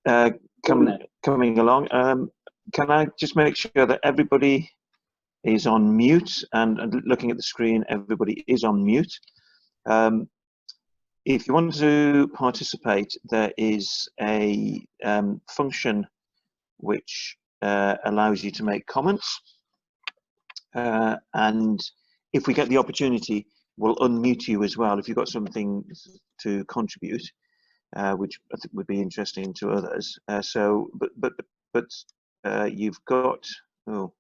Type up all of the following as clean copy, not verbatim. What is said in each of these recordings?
uh, coming along. Can I just make sure that everybody is on mute? And looking at the screen, everybody is on mute. If you want to participate, there is a function which allows you to make comments. And if we get the opportunity, we'll unmute you as well if you've got something to contribute, which I think would be interesting to others. But you've got the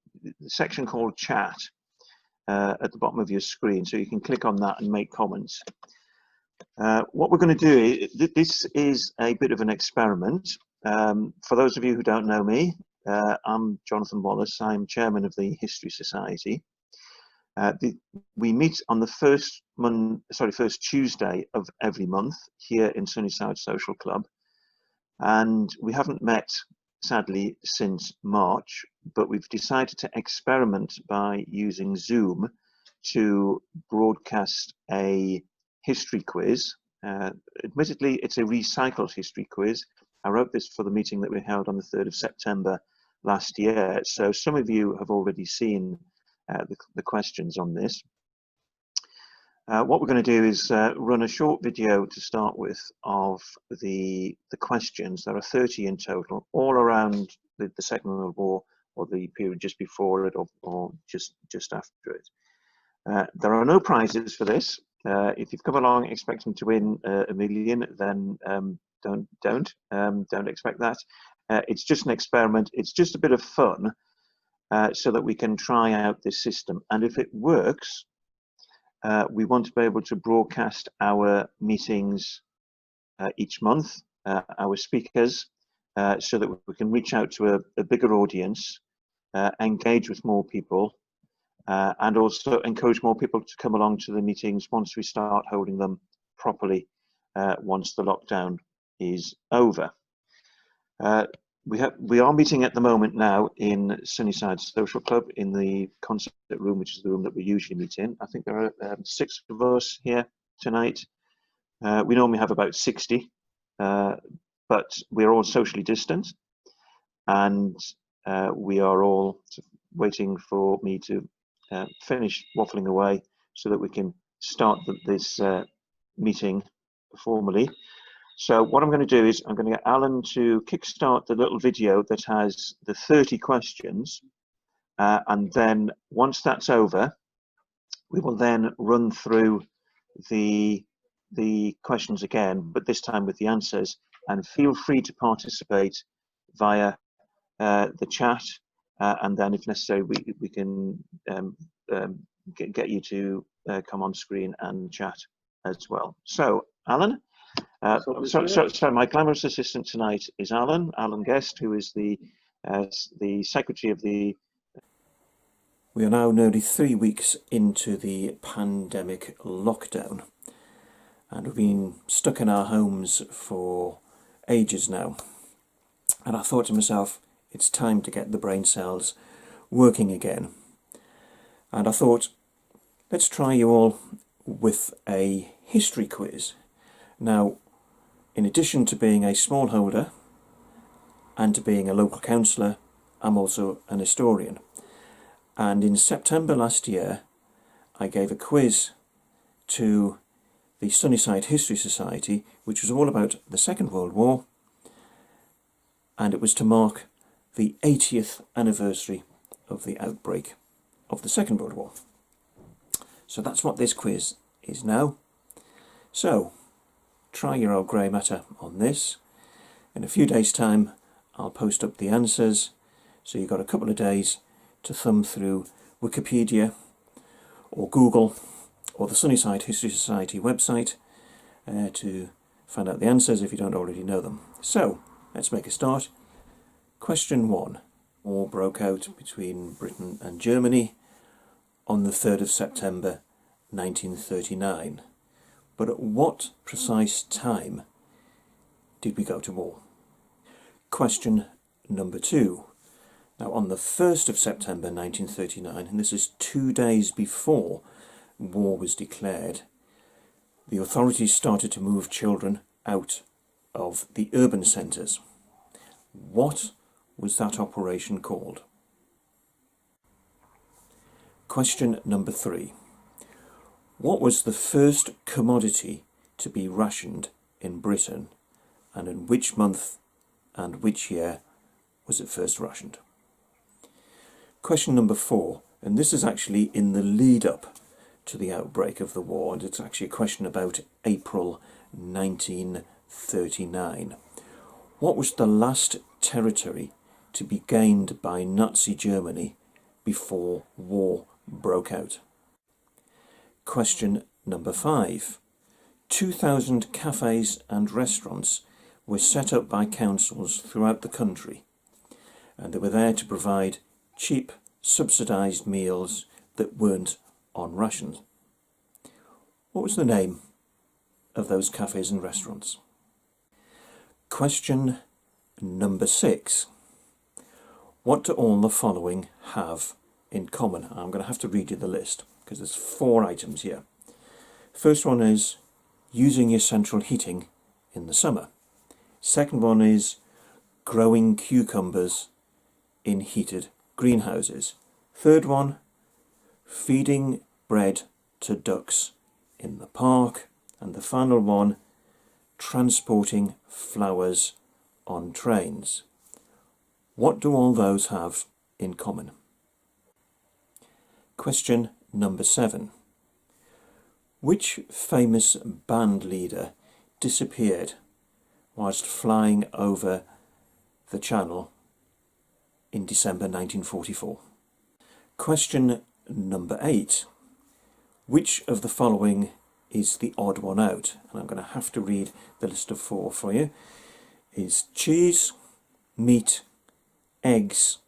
section called chat at the bottom of your screen, so you can click on that and make comments. What we're going to do, this is a bit of an experiment. For those of you who don't know me, I'm Jonathan Wallace. I'm chairman of the History Society. We meet on the first Tuesday of every month here in Sunnyside Social Club, and we haven't met, sadly, since March, but we've decided to experiment by using Zoom to broadcast a history quiz. Admittedly, it's a recycled history quiz. I wrote this for the meeting that we held on the 3rd of September last year, so some of you have already seen the questions on this. What we're going to do is run a short video to start with of the questions. There are 30 in total, all around the Second World War, or the period just before it, or just after it. There are no prizes for this. If you've come along expecting to win $1 million, then don't expect that. It's just an experiment. It's just a bit of fun, so that we can try out this system. And if it works, we want to be able to broadcast our meetings each month, our speakers, so that we can reach out to a bigger audience, engage with more people, and also encourage more people to come along to the meetings once we start holding them properly, once the lockdown is over. We are meeting at the moment now in Sunnyside Social Club in the concert room, which is the room that we usually meet in. I think there are 6 of us here tonight. We normally have about 60, but we're all socially distant, and we are all waiting for me to finish waffling away so that we can start this meeting formally. So what I'm going to do is I'm going to get Alan to kickstart the little video that has the 30 questions, and then once that's over, we will then run through the questions again, but this time with the answers. And feel free to participate via the chat, and then if necessary we can get you to come on screen and chat as well. So Alan, so my glamorous assistant tonight is Alan Guest, who is the secretary of the. We are now nearly 3 weeks into the pandemic lockdown, and we've been stuck in our homes for ages now. And I thought to myself, it's time to get the brain cells working again. And I thought, let's try you all with a history quiz. Now, in addition to being a smallholder and to being a local councillor, I'm also an historian. And in September last year, I gave a quiz to the Sunnyside History Society, which was all about the Second World War, and it was to mark the 80th anniversary of the outbreak of the Second World War. So that's what this quiz is now. So, try your old grey matter on this. In a few days' time, I'll post up the answers, so you've got a couple of days to thumb through Wikipedia or Google or the Sunnyside History Society website to find out the answers if you don't already know them. So, let's make a start. Question 1. War broke out between Britain and Germany on the 3rd of September 1939. But at what precise time did we go to war? Question number 2. Now, on the 1st of September 1939, and this is 2 days before war was declared, the authorities started to move children out of the urban centres. What was that operation called? Question number 3. What was the first commodity to be rationed in Britain, and in which month and which year was it first rationed? Question number 4, and this is actually in the lead up to the outbreak of the war, and it's actually a question about April 1939. What was the last territory to be gained by Nazi Germany before war broke out? Question number 5. 2,000 cafes and restaurants were set up by councils throughout the country, and they were there to provide cheap, subsidised meals that weren't on rations. What was the name of those cafes and restaurants? Question number 6. What do all the following have in common? I'm going to have to read you the list because there's 4 items here. First one is using your central heating in the summer. Second one is growing cucumbers in heated greenhouses. Third one, feeding bread to ducks in the park. And the final one, transporting flowers on trains. What do all those have in common? Question number 7. Which famous band leader disappeared whilst flying over the Channel in December 1944? Question number 8. Which of the following is the odd one out? And I'm going to have to read the list of 4 for you. Is cheese, meat, eggs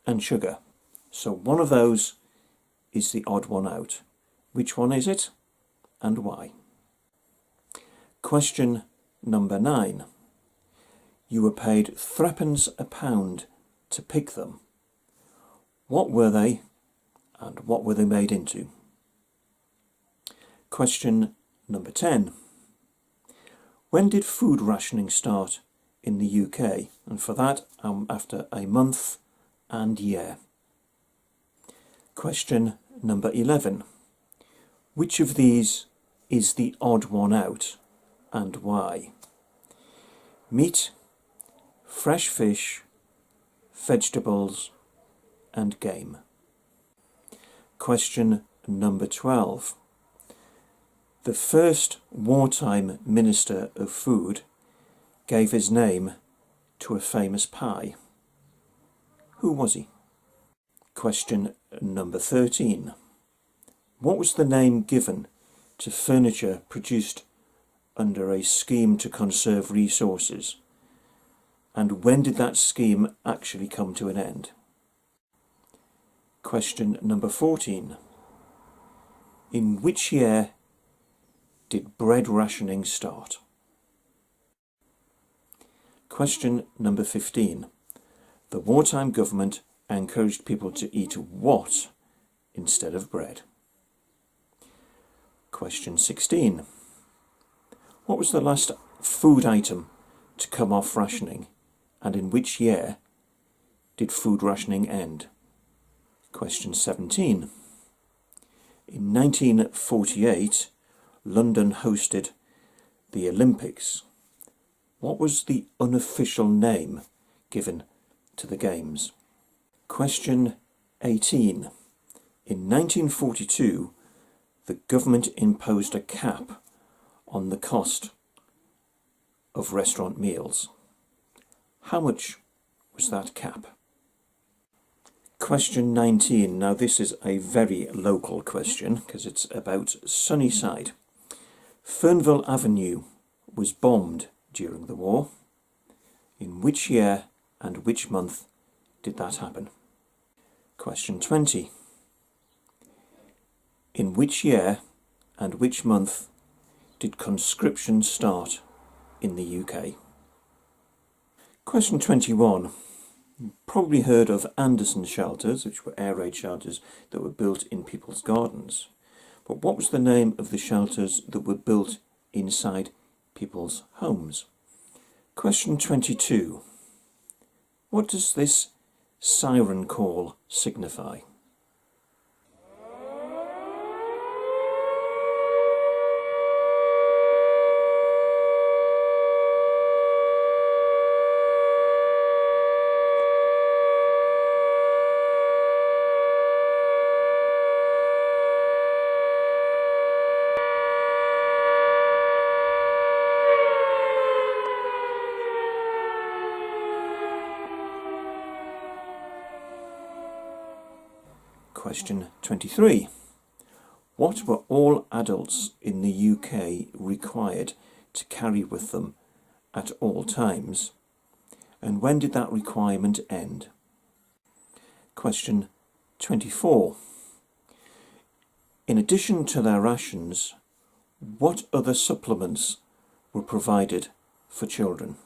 and sugar. So one of those is the odd one out. Which one is it and why? Question number 9. You were paid threepence a pound to pick them. What were they and what were they made into? Question number 10. When did food rationing start in the UK? And for that, I'm after a month and year. Question number 11. Which of these is the odd one out and why? Meat, fresh fish, vegetables and game. Question number 12. The first wartime Minister of Food gave his name to a famous pie. Who was he? Question number 13. What was the name given to furniture produced under a scheme to conserve resources? And when did that scheme actually come to an end? Question number 14. In which year did bread rationing start? Question number 15. The wartime government encouraged people to eat what instead of bread? Question 16. What was the last food item to come off rationing, and in which year did food rationing end? Question 17. In 1948, London hosted the Olympics. What was the unofficial name given to the Games? Question 18. In 1942, the government imposed a cap on the cost of restaurant meals. How much was that cap? Question 19. Now this is a very local question because it's about Sunnyside. Fernville Avenue was bombed during the war. In which year and which month did that happen? Question 20. In which year and which month did conscription start in the UK? Question 21. You've probably heard of Anderson shelters, which were air raid shelters that were built in people's gardens. But what was the name of the shelters that were built inside people's homes? Question 22. What does this siren call signify? Question 23. What were all adults in the UK required to carry with them at all times, and when did that requirement end? Question 24. In addition to their rations, what other supplements were provided for children?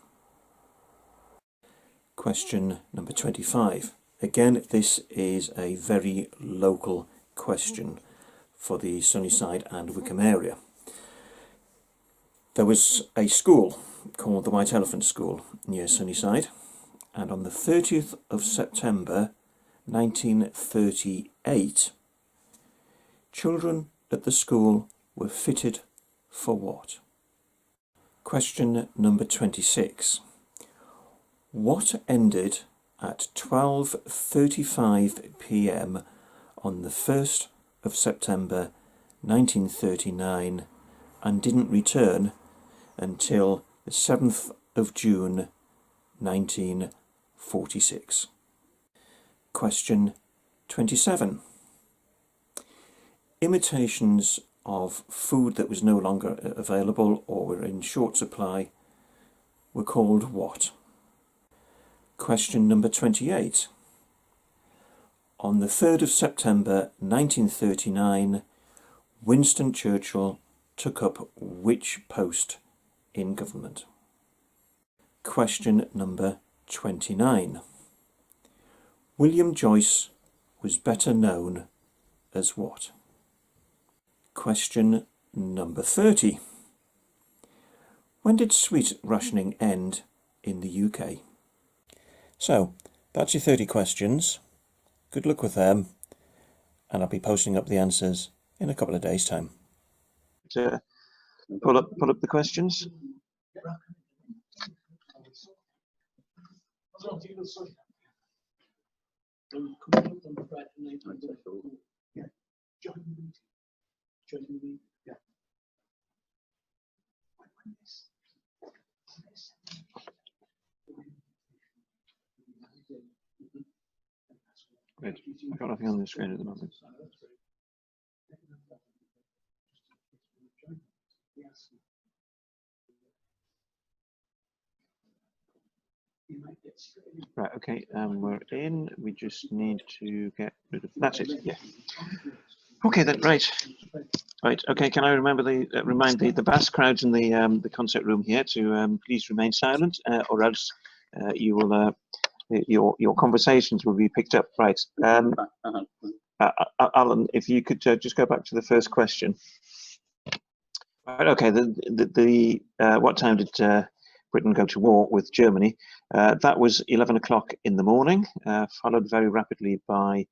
Question number 25. Again, this is a very local question for the Sunnyside and Wickham area. There was a school called the White Elephant School near Sunnyside, and on the 30th of September 1938, children at the school were fitted for what? Question number 26. What ended at 12:35 p.m. on the 1st of September 1939 and didn't return until the 7th of June 1946? Question 27. Imitations of food that was no longer available or were in short supply were called what? Question number 28. On the 3rd of September 1939, Winston Churchill took up which post in government? Question number 29. William Joyce was better known as what? Question number 30. When did sweet rationing end in the UK? So, that's your 30 questions. Good luck with them, and I'll be posting up the answers in a couple of days' time. Pull up the questions. Right, I've got nothing on the screen at the moment. Right, okay, we're in. We just need to get rid of. That's it. Yeah. Okay, then. Right. Right. Okay. Can I remind the vast crowds in the concert room here to please remain silent, or else you will your conversations will be picked up. Right. Alan, if you could just go back to the first question. Right. Okay. What time did Britain go to war with Germany? That was 11 o'clock in the morning, followed very rapidly by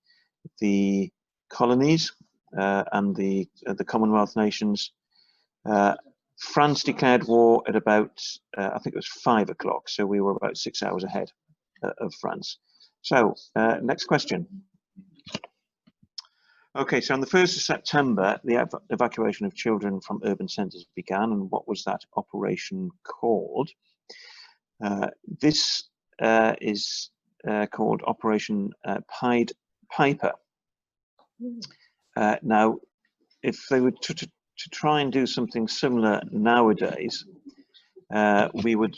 the colonies and the Commonwealth nations. France declared war at about, I think it was 5 o'clock, so we were about 6 hours ahead of France. So, next question. Okay, so on the 1st of September, the evacuation of children from urban centres began, and what was that operation called? This is called Operation Pied Piper. Now, if they were to try and do something similar nowadays, we would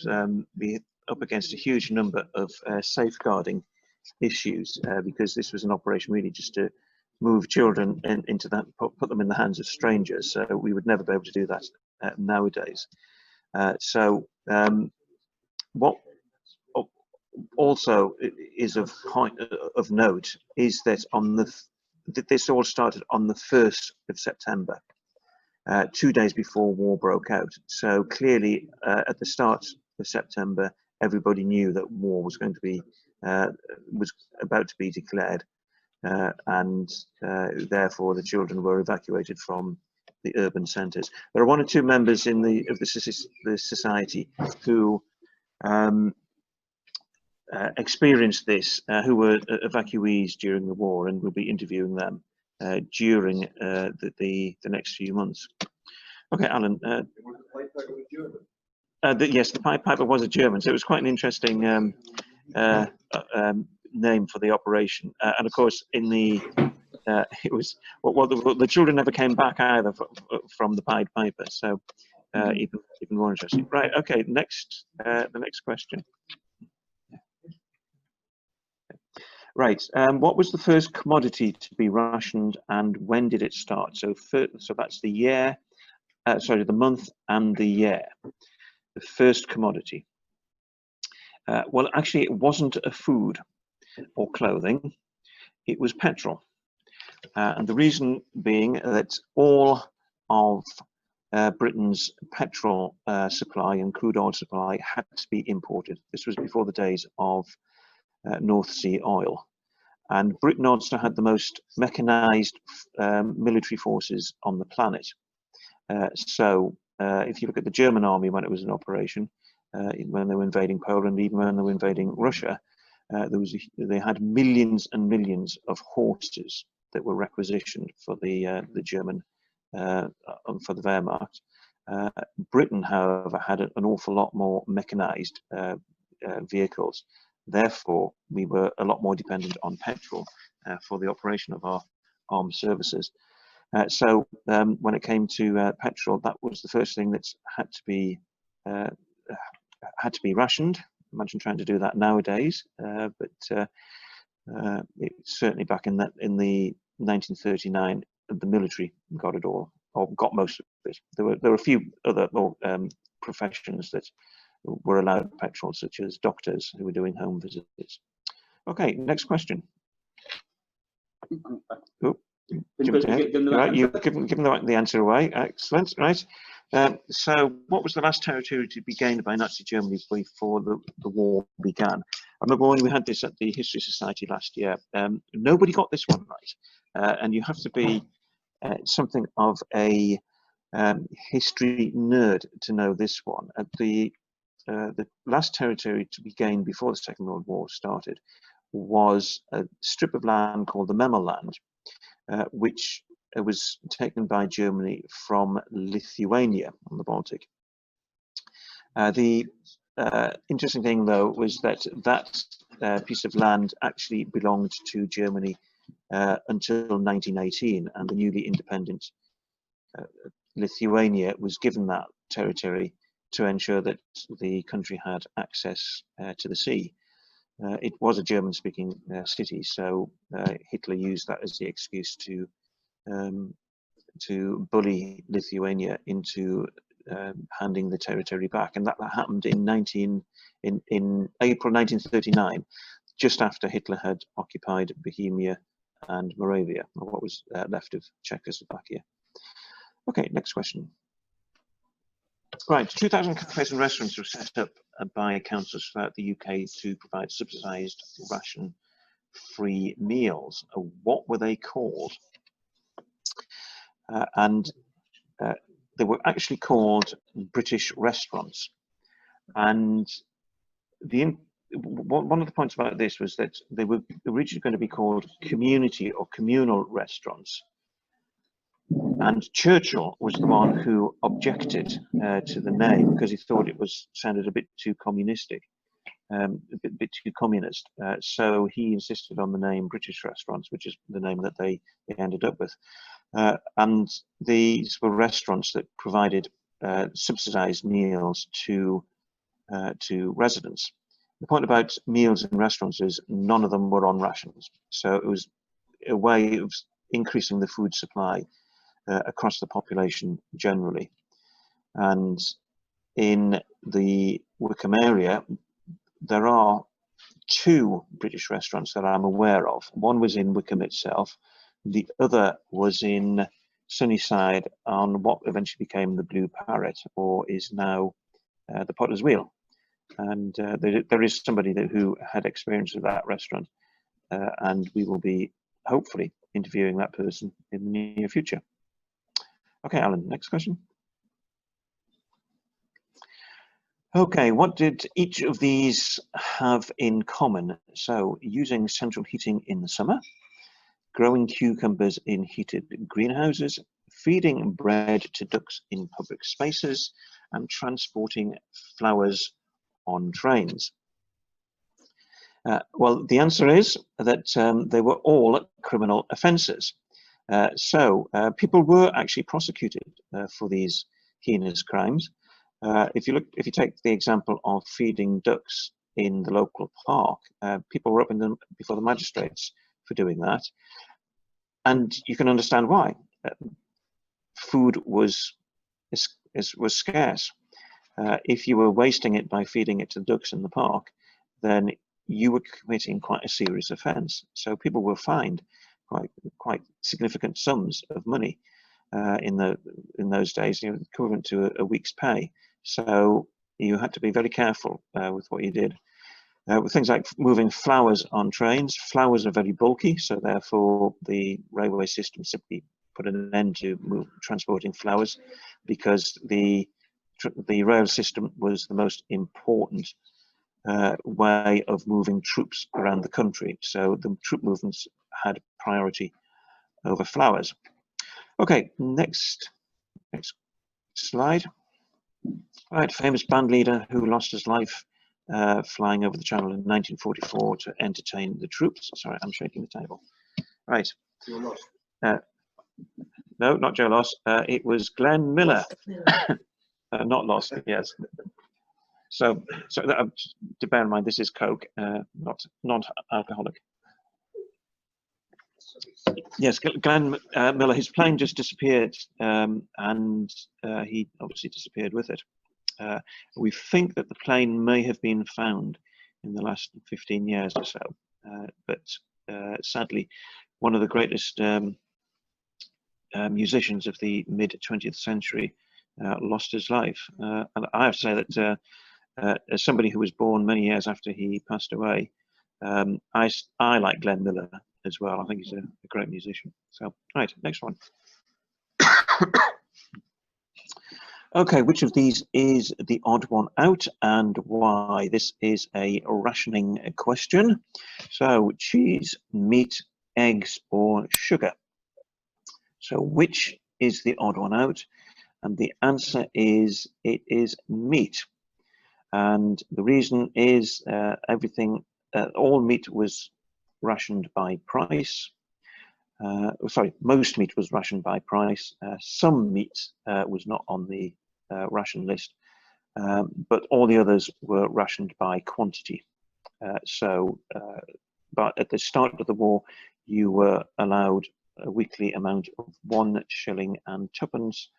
be up against a huge number of safeguarding issues, because this was an operation really just to move children into that, put them in the hands of strangers. So we would never be able to do that nowadays. What also is of note is that this all started on the 1st of September, 2 days before war broke out. So clearly, at the start of September, everybody knew that war was going to be was about to be declared, and therefore the children were evacuated from the urban centres. There are one or two members in the society who experienced this, who were evacuees during the war, and we'll be interviewing them during the next few months. Okay, Alan. Yes, the Pied Piper was a German, so it was quite an interesting name for the operation. And of course, in the it was the children never came back either from the Pied Piper, so even more interesting. Right. Okay. Next, the next question. Right. What was the first commodity to be rationed, and when did it start? So, so that's the year. Sorry, the month and the year. The first commodity. Well, actually, it wasn't a food or clothing. It was petrol, and the reason being that all of Britain's petrol supply and crude oil supply had to be imported. This was before the days of North Sea oil. And Britain also had the most mechanized military forces on the planet. So if you look at the German army when it was in operation, when they were invading Poland, even when they were invading Russia, they had millions and millions of horses that were requisitioned for the German, for the Wehrmacht. Britain, however, had an awful lot more mechanized vehicles. Therefore, we were a lot more dependent on petrol for the operation of our armed services. So when it came to petrol, that was the first thing that had to be rationed. Imagine trying to do that nowadays, but certainly back in the 1939, the military got it all, or got most of it. There were a few other professions that were allowed petrol, such as doctors who were doing home visits. Okay, next question. Oh, right, you've given the answer away. Excellent. Right. So, what was the last territory to be gained by Nazi Germany before the war began? I remember when we had this at the History Society last year. Nobody got this one right, and you have to be something of a history nerd to know this one. The last territory to be gained before the Second World War started was a strip of land called the Memel, which was taken by Germany from Lithuania on the Baltic. The interesting thing, though, was that piece of land actually belonged to Germany until 1918, and the newly independent Lithuania was given that territory to ensure that the country had access to the sea. It was a German-speaking city, so Hitler used that as the excuse to bully Lithuania into handing the territory back, and that happened in April 1939, just after Hitler had occupied Bohemia and Moravia, or what was left of Czechoslovakia. Okay, next question. Right, 2,000 cafes and restaurants were set up by councils throughout the UK to provide subsidised ration-free meals. What were they called? They were actually called British restaurants. And one of the points about this was that they were originally going to be called community or communal restaurants. And Churchill was the one who objected to the name because he thought it sounded a bit too communistic, a bit too communist. So he insisted on the name British Restaurants, which is the name that they ended up with. And these were restaurants that provided subsidized meals to residents. The point about meals in restaurants is none of them were on rations. So it was a way of increasing the food supply across the population generally. And in the Wickham area, there are 2 British restaurants that I'm aware of. One was in Wickham itself. The other was in Sunnyside on what eventually became the Blue Parrot, or is now the Potter's Wheel. and there is somebody who had experience of that restaurant, and we will be hopefully interviewing that person in the near future. Okay, Alan, next question. Okay, what did each of these have in common? So, using central heating in the summer, growing cucumbers in heated greenhouses, feeding bread to ducks in public spaces, and transporting flowers on trains. Well, the answer is that they were all criminal offences. So people were actually prosecuted for these heinous crimes. If you take the example of feeding ducks in the local park, people were up before the magistrates for doing that, and you can understand why. Food was scarce. If you were wasting it by feeding it to the ducks in the park, then you were committing quite a serious offence. So people were fined quite significant sums of money in those days, equivalent to a week's pay. So you had to be very careful with what you did. With things like moving flowers on trains, flowers are very bulky, so therefore the railway system simply put an end to transporting flowers, because the rail system was the most important way of moving troops around the country. So the troop movements had priority over flowers. Okay, next slide. Right, famous band leader who lost his life flying over the Channel in 1944 to entertain the troops. Sorry, I'm shaking the table. Right. No, not Joe Loss. It was Glenn Miller. Not Loss, yes. So to bear in mind, this is Coke, not non-alcoholic. Yes, Glenn Miller, his plane just disappeared, and he obviously disappeared with it. We think that the plane may have been found in the last 15 years or so, but sadly, one of the greatest musicians of the mid-20th century lost his life. And I have to say that as somebody who was born many years after he passed away, I like Glenn Miller as well. I think he's a great musician. So, right, next one. Okay, which of these is the odd one out and why? This is a rationing question. So, cheese, meat, eggs, or sugar. So, which is the odd one out? And the answer is it is meat. And the reason is all meat was rationed by price. Sorry, most meat was rationed by price. Some meat was not on the ration list, but all the others were rationed by quantity. But at the start of the war, you were allowed a weekly amount of 1 shilling and 2pence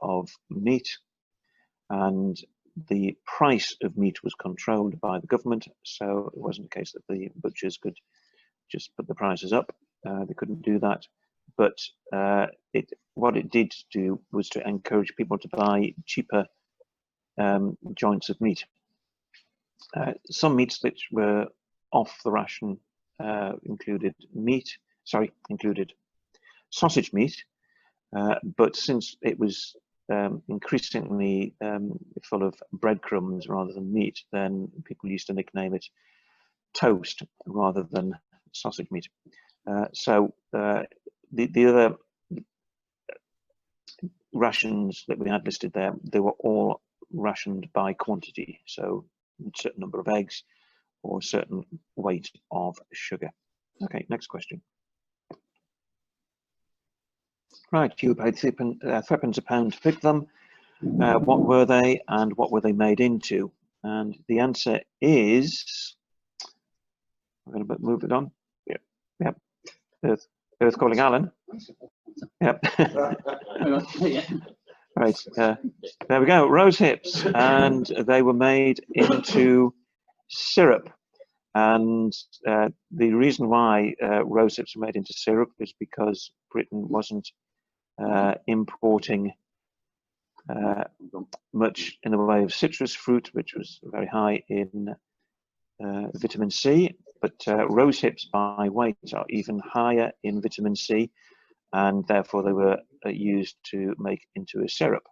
of meat, and the price of meat was controlled by the government, so it wasn't a case that the butchers could just put the prices up. They couldn't do that, but what it did do was to encourage people to buy cheaper joints of meat. Some meats that were off the ration included sausage meat, but since it was increasingly full of breadcrumbs rather than meat, then people used to nickname it toast rather than sausage meat. So the other rations that we had listed there, they were all rationed by quantity. So a certain number of eggs or a certain weight of sugar. Okay, next question. Right, you paid £3 a pound to pick them. What were they and what were they made into? And the answer is, I'm going to move it on. Yep. Earth calling Alan. Yep. Right. There we go. Rose hips, and they were made into syrup. And the reason why rose hips were made into syrup is because Britain wasn't importing much in the way of citrus fruit, which was very high in vitamin C, but rose hips by weight are even higher in vitamin C, and therefore they were used to make into a syrup.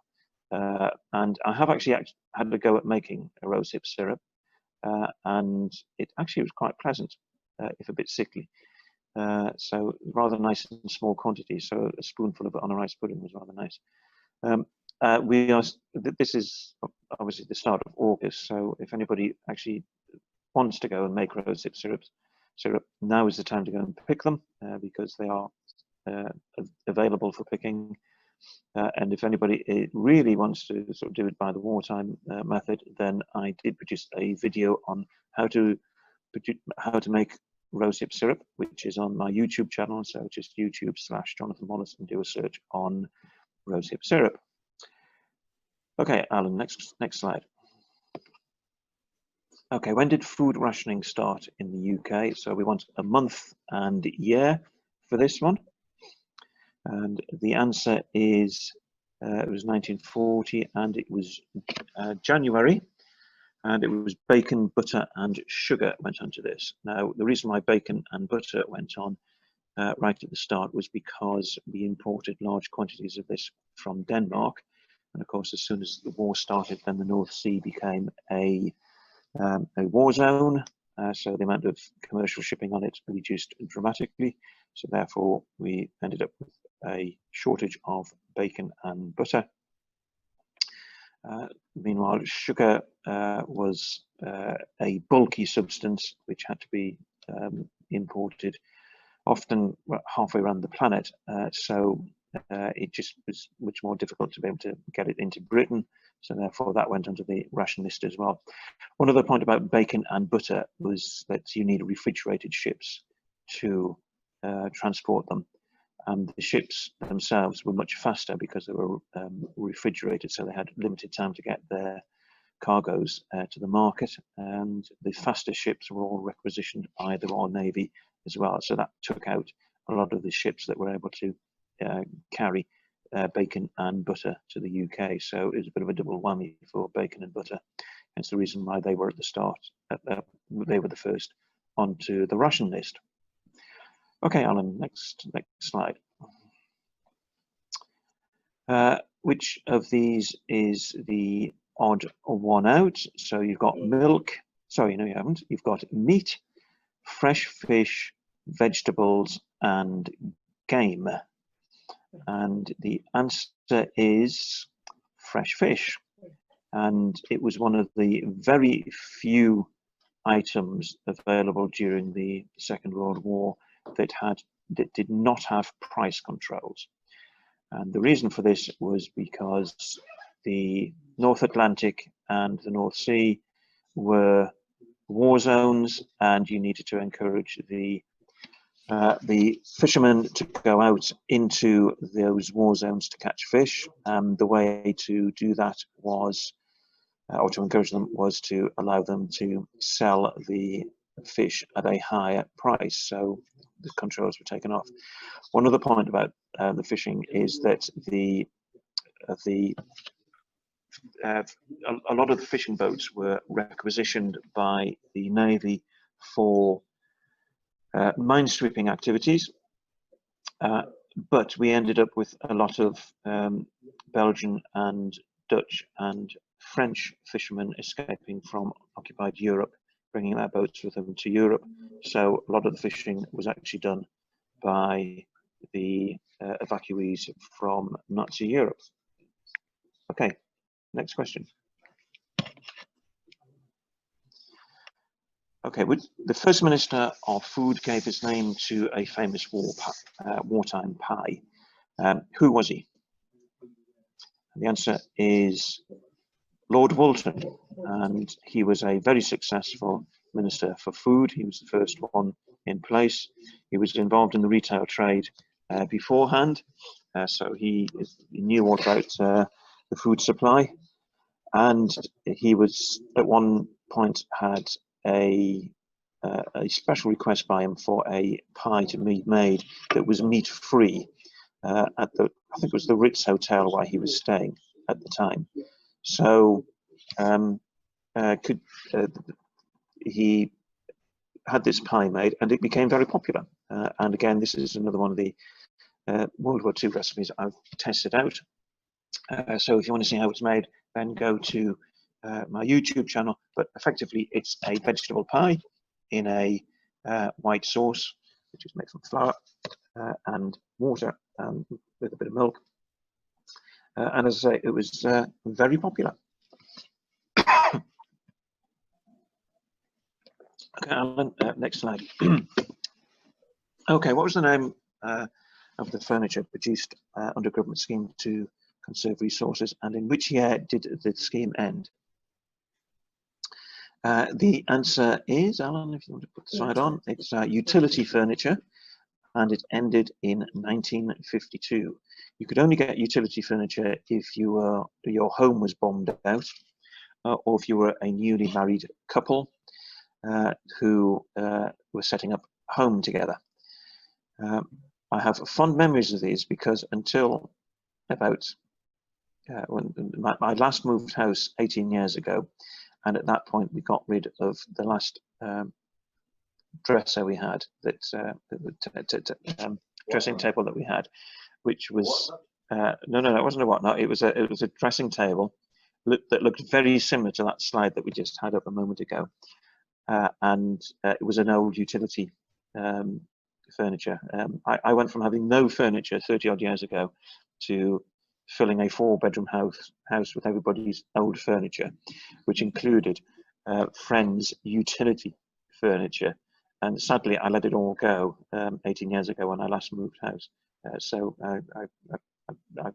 And I have actually had a go at making a rosehip syrup, and it actually was quite pleasant, if a bit sickly. So rather nice in small quantities. So a spoonful of it on a rice pudding was rather nice. This is obviously the start of August, so if anybody actually wants to go and make rosehip syrup, now is the time to go and pick them, because they are available for picking. And if anybody really wants to sort of do it by the wartime method, then I did produce a video on how to make rosehip syrup, which is on my YouTube channel. So just YouTube/Jonathan Wallace and do a search on rosehip syrup. Okay, Alan, next slide. Okay, when did food rationing start in the UK? So we want a month and year for this one. And the answer is it was 1940, and it was January, and it was bacon, butter and sugar went onto this. Now, the reason why bacon and butter went on right at the start was because we imported large quantities of this from Denmark. And of course, as soon as the war started, then the North Sea became a war zone. So the amount of commercial shipping on it reduced dramatically. So therefore, we ended up with a shortage of bacon and butter. Meanwhile, sugar was a bulky substance which had to be imported often halfway around the planet. So it just was much more difficult to be able to get it into Britain. So therefore that went onto the ration list as well. One other point about bacon and butter was that you need refrigerated ships to transport them. And the ships themselves were much faster because they were refrigerated, so they had limited time to get their cargoes to the market. And the faster ships were all requisitioned by the Royal Navy as well. So that took out a lot of the ships that were able to carry bacon and butter to the UK. So it was a bit of a double whammy for bacon and butter. Hence the reason why they were at the start. They were the first onto the ration list. Okay, Alan, next slide. Which of these is the odd one out? So you've got milk. Sorry, no, you haven't. You've got meat, fresh fish, vegetables, and game. And the answer is fresh fish. And it was one of the very few items available during the Second World War that did not have price controls. And the reason for this was because the North Atlantic and the North Sea were war zones, and you needed to encourage the fishermen to go out into those war zones to catch fish. And the way to do that was, or to encourage them, was to allow them to sell the fish at a higher price. So the controls were taken off. One other point about the fishing is that a lot of the fishing boats were requisitioned by the Navy for minesweeping activities, but we ended up with a lot of Belgian and Dutch and French fishermen escaping from occupied Europe, bringing their boats with them to Europe. So a lot of the fishing was actually done by the evacuees from Nazi Europe. Okay, next question. Okay, the First Minister of Food gave his name to a famous wartime pie. Who was he? And the answer is Lord Woolton, and he was a very successful Minister for Food. He was the first one in place. He was involved in the retail trade beforehand, so he knew all about the food supply, and he was at one point had a special request by him for a pie to be made that was meat-free at I think it was the Ritz Hotel where he was staying. at the time. So he had this pie made, and it became very popular. And again, this is another one of the World War II recipes I've tested out. So if you want to see how it's made, then go to my YouTube channel. But effectively, it's a vegetable pie in a white sauce, which is made from flour and water with a bit of milk. And as I say, it was very popular. Okay, Alan, next slide. Okay, what was the name of the furniture produced under government scheme to conserve resources, and in which year did the scheme end? The answer is, Alan, if you want to put the slide on, it's utility furniture, and it ended in 1952. You could only get utility furniture if your home was bombed out, or if you were a newly married couple who were setting up home together. I have fond memories of these because until about when my last moved house 18 years ago, and at that point we got rid of the last dresser we had, dressing table that we had, which was no, that wasn't a whatnot. It was a dressing table that looked very similar to that slide that we just had up a moment ago, and it was an old utility furniture. I went from having no furniture 30 odd years ago to filling a 4-bedroom house with everybody's old furniture, which included friends' utility furniture. And sadly, I let it all go 18 years ago when I last moved house. So I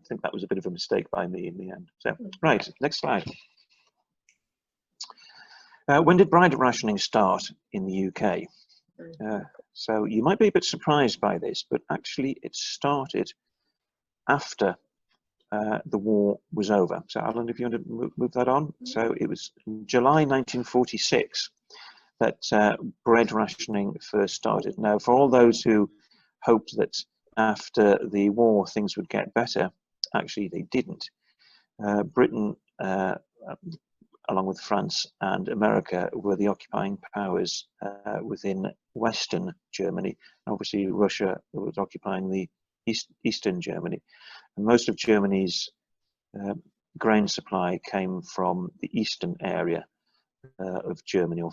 think that was a bit of a mistake by me in the end. So, right, next slide. When did bride rationing start in the UK? So you might be a bit surprised by this, but actually it started after the war was over. So Alan, if you want to move that on. So it was July 1946 that bread rationing first started. Now, for all those who hoped that after the war things would get better, actually they didn't. Britain, along with France and America, were the occupying powers within Western Germany. Obviously, Russia was occupying the Eastern Germany. And most of Germany's grain supply came from the eastern area of Germany, or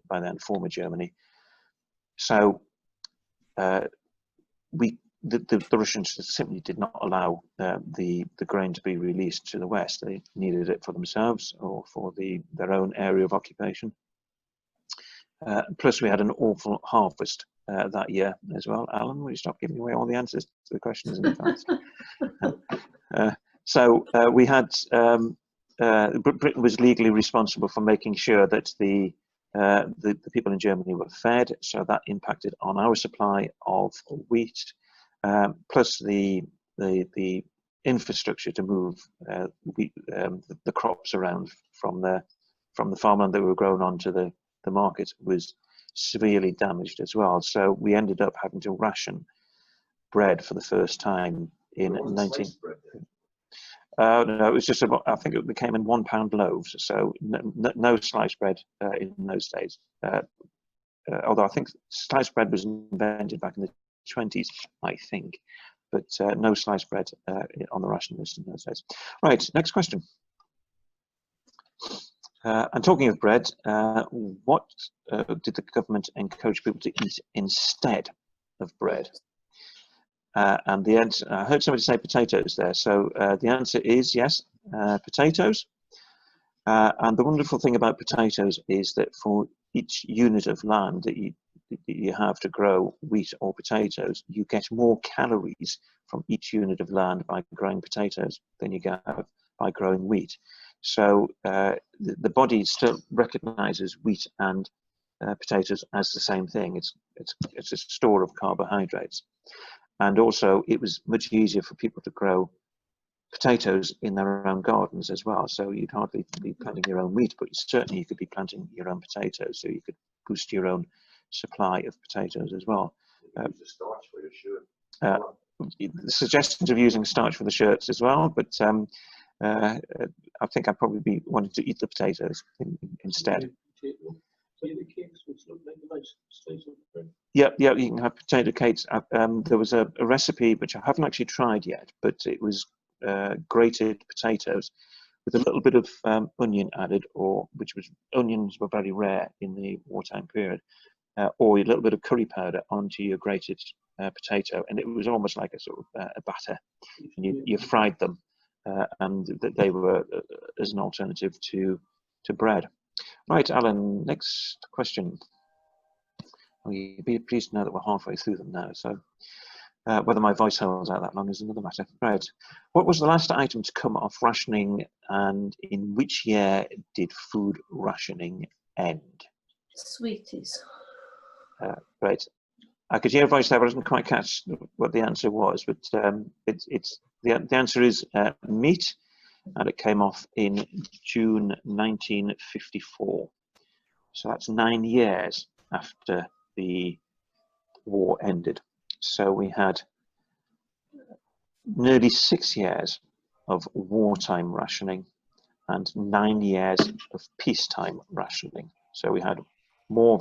by then former Germany. So the Russians simply did not allow the grain to be released to the West. They needed it for themselves or for their own area of occupation. Plus, we had an awful harvest that year as well. Alan, will you stop giving away all the answers to the questions in advance? So we had Britain was legally responsible for making sure that the people in Germany were fed. So that impacted on our supply of wheat. Plus the infrastructure to move the crops around from the farmland that were grown onto the market was severely damaged as well. So we ended up having to ration bread for the first time in 19. No, it was just about, I think it came in £1 loaves, so no sliced bread in those days. Although I think sliced bread was invented back in the 20s, I think, but no sliced bread on the ration list in those days. Right, next question. And talking of bread, what did the government encourage people to eat instead of bread? And the answer, I heard somebody say potatoes there, so the answer is yes, potatoes. And the wonderful thing about potatoes is that for each unit of land that you have to grow wheat or potatoes, you get more calories from each unit of land by growing potatoes than you get by growing wheat. So the body still recognizes wheat and potatoes as the same thing. It's a store of carbohydrates. And also, it was much easier for people to grow potatoes in their own gardens as well. So you'd hardly be planting your own wheat, but certainly you could be planting your own potatoes. So you could boost your own supply of potatoes as well. Starch for your shirt. Suggestions of using starch for the shirts as well, but I think I'd probably be wanting to eat the potatoes instead. Yeah, you can have potato cakes. There was a recipe which I haven't actually tried yet, but it was grated potatoes with a little bit of onion added, onions were very rare in the wartime period, or a little bit of curry powder onto your grated potato, and it was almost like a sort of a batter, and you fried them, and that they were as an alternative to bread. Right, Alan, next question. Oh, you'd be pleased to know that we're halfway through them now, so whether my voice holds out that long is another matter. Right, what was the last item to come off rationing, and in which year did food rationing end? Sweeties. Right, I could hear a voice there, but I didn't quite catch what the answer was, but the answer is meat, and it came off in June 1954. So that's 9 years after the war ended. So we had nearly 6 years of wartime rationing and 9 years of peacetime rationing. So we had more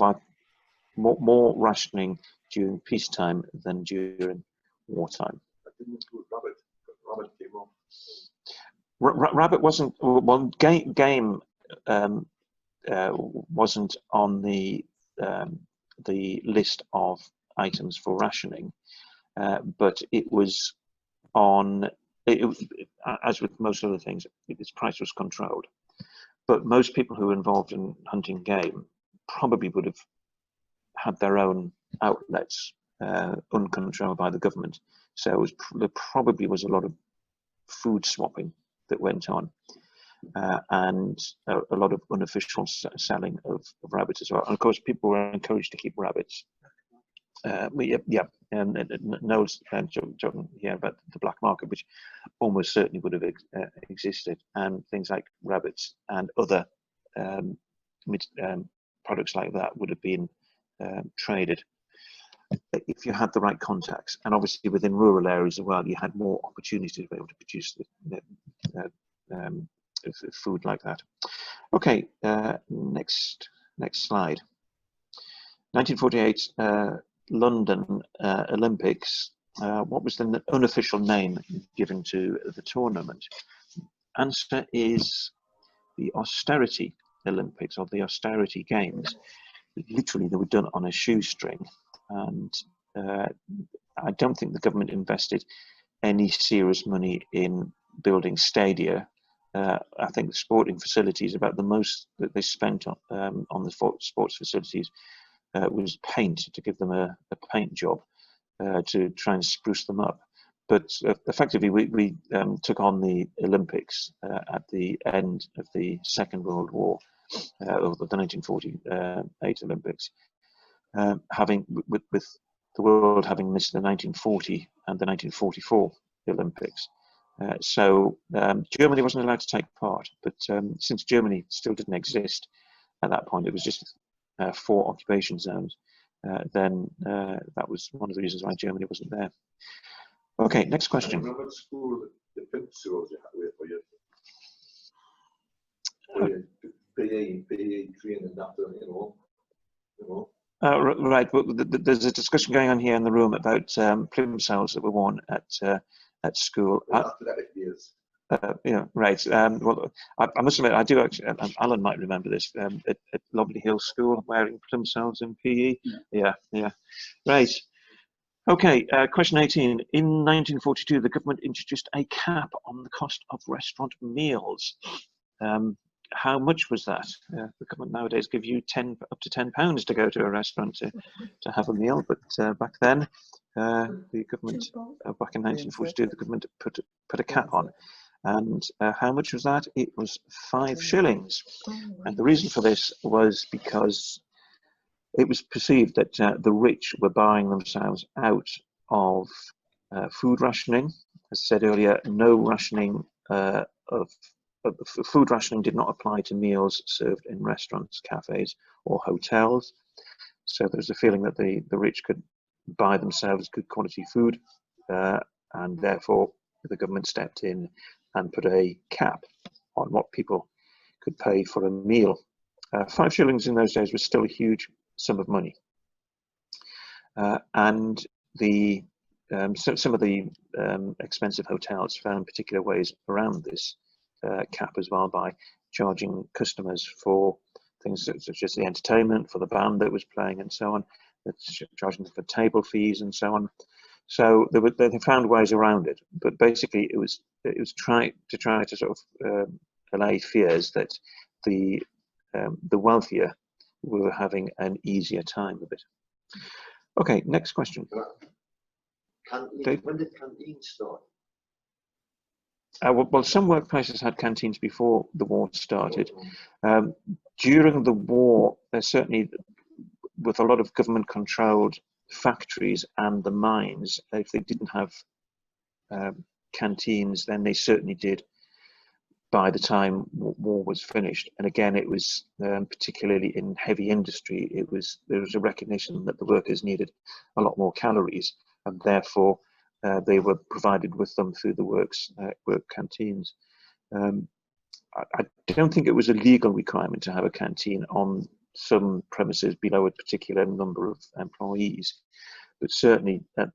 rationing during peacetime than during wartime. I didn't include rabbit. Rabbit came off. Rabbit wasn't, well, game wasn't on the list of items for rationing, but it was on, as with most other things, its price was controlled. But most people who were involved in hunting game probably would have had their own outlets uncontrolled by the government. So there probably was a lot of food swapping that went on, and a lot of unofficial selling of rabbits as well. And of course, people were encouraged to keep rabbits. Noel's talking here about the black market, which almost certainly would have existed, and things like rabbits and other products like that would have been traded if you had the right contacts. And obviously within rural areas as well, you had more opportunity to be able to produce food like that. Okay, next slide. 1948 London Olympics. What was the unofficial name given to the tournament? Answer is the Austerity Olympics, or the Austerity Games. Literally, they were done on a shoestring, and I don't think the government invested any serious money in building stadia. I think the sporting facilities, about the most that they spent on the sports facilities was paint, to give them a paint job to try and spruce them up. But effectively, we took on the Olympics at the end of the Second World War, or the 1948 Olympics, with the world having missed the 1940 and the 1944 Olympics. So Germany wasn't allowed to take part, but since Germany still didn't exist at that point, it was just 4 occupation zones, then that was one of the reasons why Germany wasn't there. Okay, next question. Remember at school the pencils you had with for your PE training after, you know. Right, well, there's a discussion going on here in the room about plume cells that were worn at school. Athletic years. Yeah, right. Well, I must admit, I do actually. Alan might remember this. At Lobley Hill School, wearing plum cells in PE. Yeah. Right. Okay. Question 18. In 1942, the government introduced a cap on the cost of restaurant meals. How much was that? The government nowadays give you up to £10 to go to a restaurant to have a meal, but back then, the government back in 1942, the government put a cap on. And how much was that? It was 5 shillings. And the reason for this was because it was perceived that the rich were buying themselves out of food rationing. As I said earlier, no rationing food rationing did not apply to meals served in restaurants, cafes, or hotels. So there was a feeling that the rich could buy themselves good quality food, and therefore the government stepped in and put a cap on what people could pay for a meal. 5 shillings in those days was still a huge sum of money. And some of the expensive hotels found particular ways around this cap as well, by charging customers for things such as the entertainment, for the band that was playing and so on, charging them for table fees and so on. So they found ways around it, but basically it was try to sort of allay fears that the wealthier were having an easier time of it. Okay, next question. When did canteens start? Well, some workplaces had canteens before the war started. During the war, there's certainly, with a lot of government-controlled factories and the mines, if they didn't have canteens, then they certainly did by the time war was finished. And again, it was particularly in heavy industry, there was a recognition that the workers needed a lot more calories, and therefore they were provided with them through the work canteens. I don't think it was a legal requirement to have a canteen on some premises below a particular number of employees, but certainly at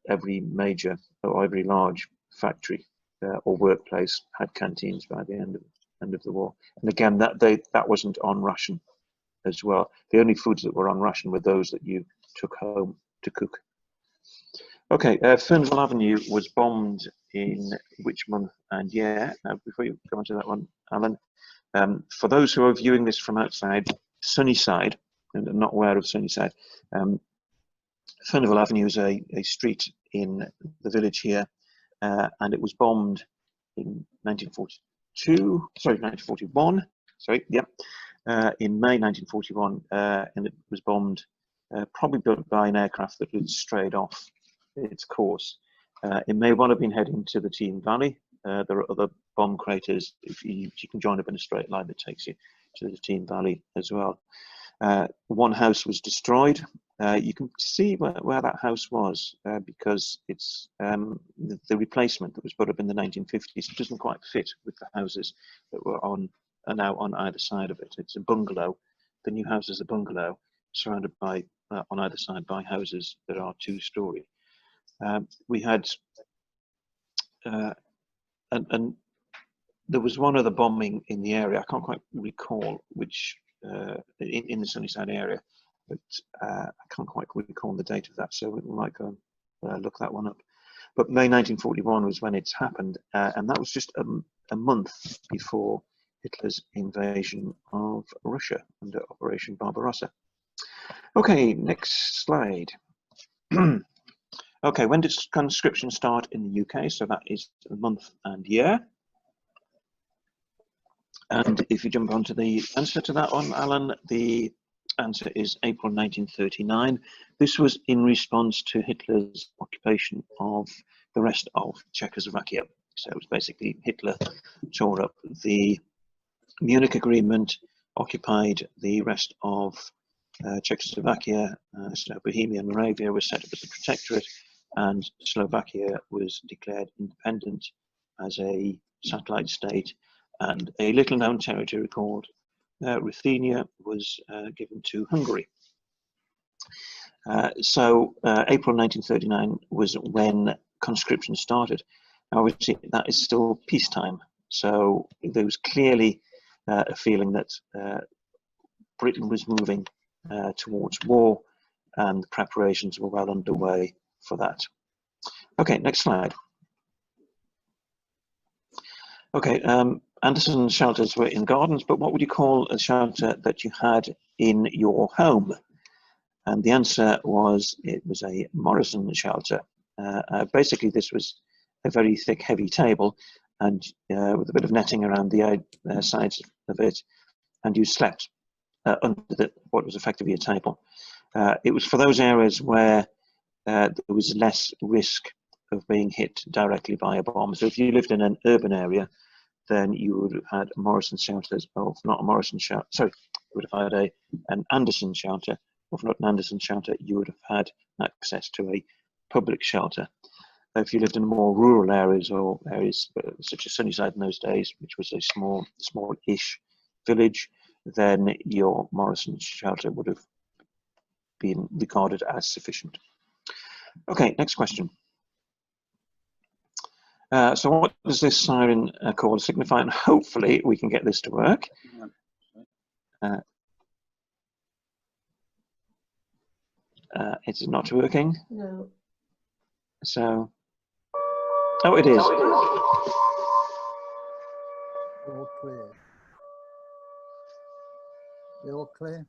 every major or every large factory or workplace had canteens by the end of the war. And again, that wasn't on ration as well. The only foods that were on ration were those that you took home to cook. Okay, Fernville Avenue was bombed in which month and year? Before you go on to that one, Alan, for those who are viewing this from outside Sunnyside and are not aware of Sunnyside, Fernville Avenue is a street in the village here, and it was bombed in 1941, in May 1941, and it was bombed, probably built by an aircraft that had strayed off its course. It may well have been heading to the Team Valley. There are other bomb craters. If you can join up in a straight line that takes you to the Team Valley as well. One house was destroyed. You can see where that house was because it's the replacement that was put up in the 1950s. It doesn't quite fit with the houses that are now on either side of it. It's a bungalow. The new house is a bungalow surrounded by on either side by houses that are 2-story. We had and there was one other bombing in the area. I can't quite recall which in the Sunnyside area, but I can't quite recall the date of that, so we might go and look that one up. But May 1941 was when it happened, and that was just a month before Hitler's invasion of Russia under Operation Barbarossa. Okay, next slide. Okay, when did conscription start in the UK? So that is the month and year. And if you jump onto the answer to that one, Alan, the answer is April 1939. This was in response to Hitler's occupation of the rest of Czechoslovakia. So it was basically Hitler tore up the Munich Agreement, occupied the rest of Czechoslovakia, so Bohemia and Moravia was set up as a protectorate, and Slovakia was declared independent as a satellite state, and a little known territory called Ruthenia was given to Hungary. So April 1939 was when conscription started. Now, obviously, that is still peacetime, so there was clearly a feeling that Britain was moving towards war, and preparations were well underway for that. Okay, next slide. Okay, Anderson shelters were in gardens, but what would you call a shelter that you had in your home? And the answer was, it was a Morrison shelter. Basically, this was a very thick, heavy table, and with a bit of netting around the sides of it, and you slept under what was effectively a table. It was for those areas where there was less risk of being hit directly by a bomb. So if you lived in an urban area, then you would have had Morrison shelters, or not a Morrison shelter, sorry, you would have had an Anderson shelter, or if not an Anderson shelter, you would have had access to a public shelter. If you lived in more rural areas or areas such as Sunnyside in those days, which was a small-ish village, then your Morrison shelter would have been regarded as sufficient. Okay, next question. So what does this siren call signify? And hopefully we can get this to work. It is not working. No. So, oh, it is. All clear. You all clear?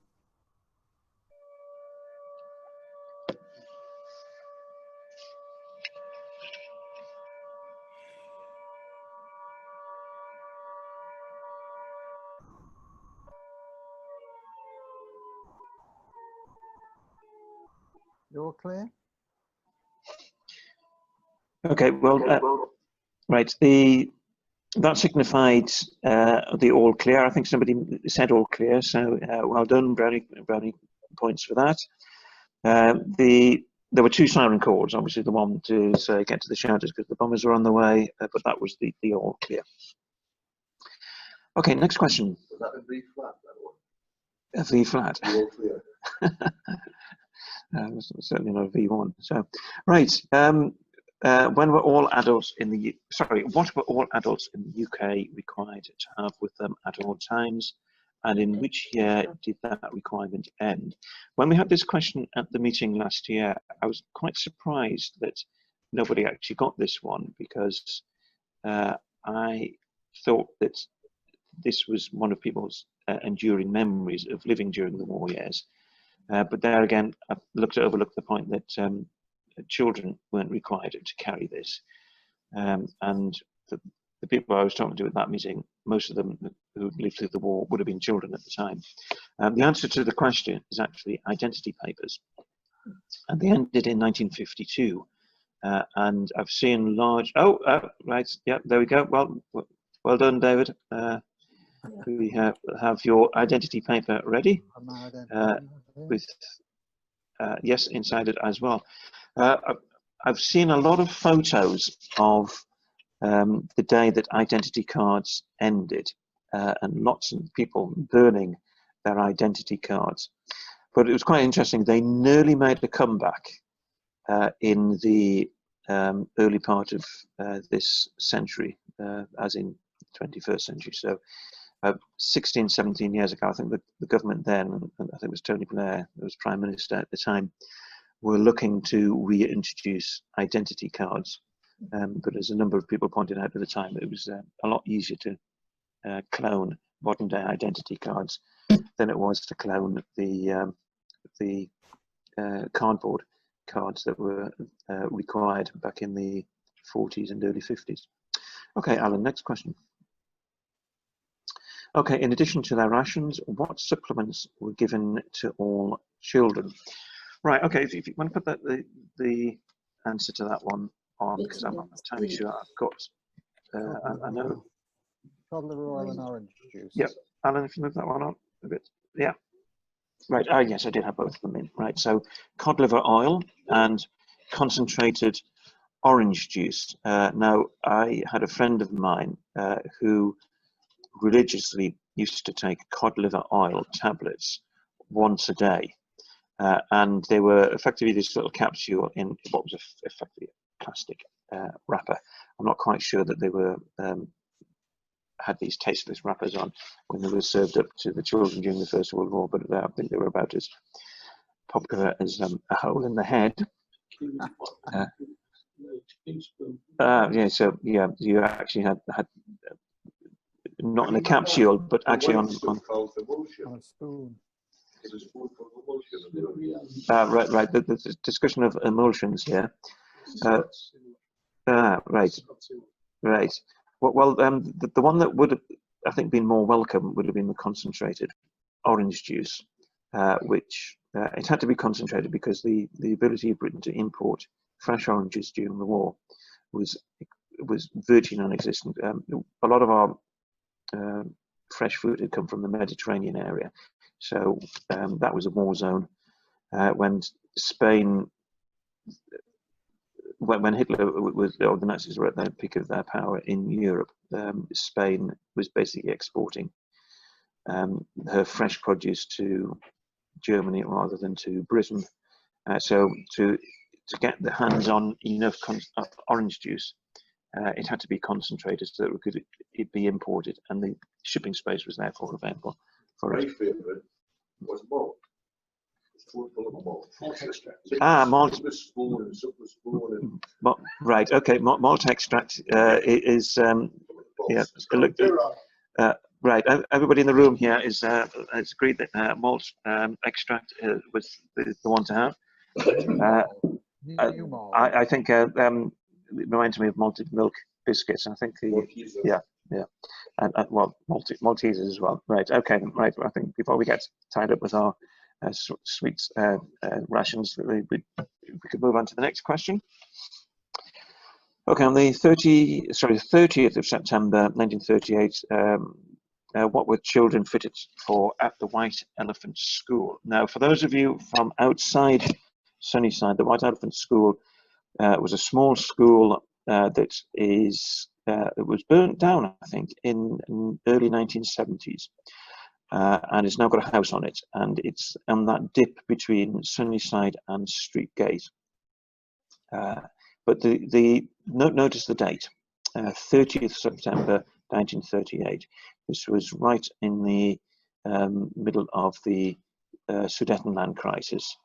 You all clear? Okay, well, right, that signified the all clear. I think somebody said all clear, so well done, Brownie points for that. There were two siren calls, obviously the one to say get to the shelters because the bombers were on the way, but that was the all clear. Okay, next question. Was that a B flat, that one? A V flat. All clear. Certainly not a V1. So, right. When were all adults in the what were all adults in the UK required to have with them at all times, and in which year did that requirement end? When we had this question at the meeting last year, I was quite surprised that nobody actually got this one, because I thought that this was one of people's enduring memories of living during the war years. But there again, I overlooked the point that children weren't required to carry this. And the people I was talking to at that meeting, most of them who lived through the war would have been children at the time. The answer to the question is actually identity papers. And they ended in 1952. And I've seen large, right, yeah, there we go. Well done, David. We have your identity paper ready with yes inside it as well. I've seen a lot of photos of the day that identity cards ended, and lots of people burning their identity cards. But it was quite interesting. They nearly made a comeback in the early part of this century, as in 21st century. So 16, 17 years ago, I think the government then, and I think it was Tony Blair, who was Prime Minister at the time, were looking to reintroduce identity cards. But as a number of people pointed out at the time, it was a lot easier to clone modern day identity cards than it was to clone the cardboard cards that were required back in the 40s and early 50s. Okay, Alan, next question. Okay, in addition to their rations, what supplements were given to all children? Right, okay, if you want to put the answer to that one on, because I'm not entirely sure I've got, I know. Cod liver oil and orange juice. Yep, Alan, if you move that one on a bit. Yeah, right, yes, I did have both of them in. Right, so cod liver oil and concentrated orange juice. Now, I had a friend of mine who religiously used to take cod liver oil tablets once a day, and they were effectively this little capsule in what was effectively a plastic wrapper. I'm not quite sure that they were had these tasteless wrappers on when they were served up to the children during the First World War, but I think they were about as popular as a hole in the head. Yeah, so yeah, you actually had not in a capsule, but actually on a spoon. Right. The discussion of emulsions here. Right. Well, the one that would have, I think, been more welcome would have been the concentrated orange juice, which it had to be concentrated because the ability of Britain to import fresh oranges during the war was virtually non-existent. A lot of our fresh fruit had come from the Mediterranean area, so that was a war zone. When Spain when Hitler was, or the Nazis were at the peak of their power in Europe, Spain was basically exporting her fresh produce to Germany rather than to Britain. So to get the hands on enough orange juice, it had to be concentrated so that it could be imported, and the shipping space was therefore available for My it. favourite was malt. It's full of malt. Malt extract. Malt. Silver spoon and silver spoon Right. Okay. Malt extract is and yeah. balls. Look, right. Everybody in the room here is has agreed that malt extract was the one to have. New malt. I think it reminds me of malted milk biscuits. I think yeah, and well, Maltesers as well. Right. Okay. Right. I think before we get tied up with our sweets rations, we could move on to the next question. Okay, on the 30th of September 1938, what were children fitted for at the White Elephant School? Now, for those of you from outside Sunnyside, the White Elephant School was a small school that it was burnt down, I think, in early 1970s. And it's now got a house on it, and it's on that dip between Sunnyside and Street Gate. But notice the date, 30th September 1938. This was right in the middle of the Sudetenland crisis,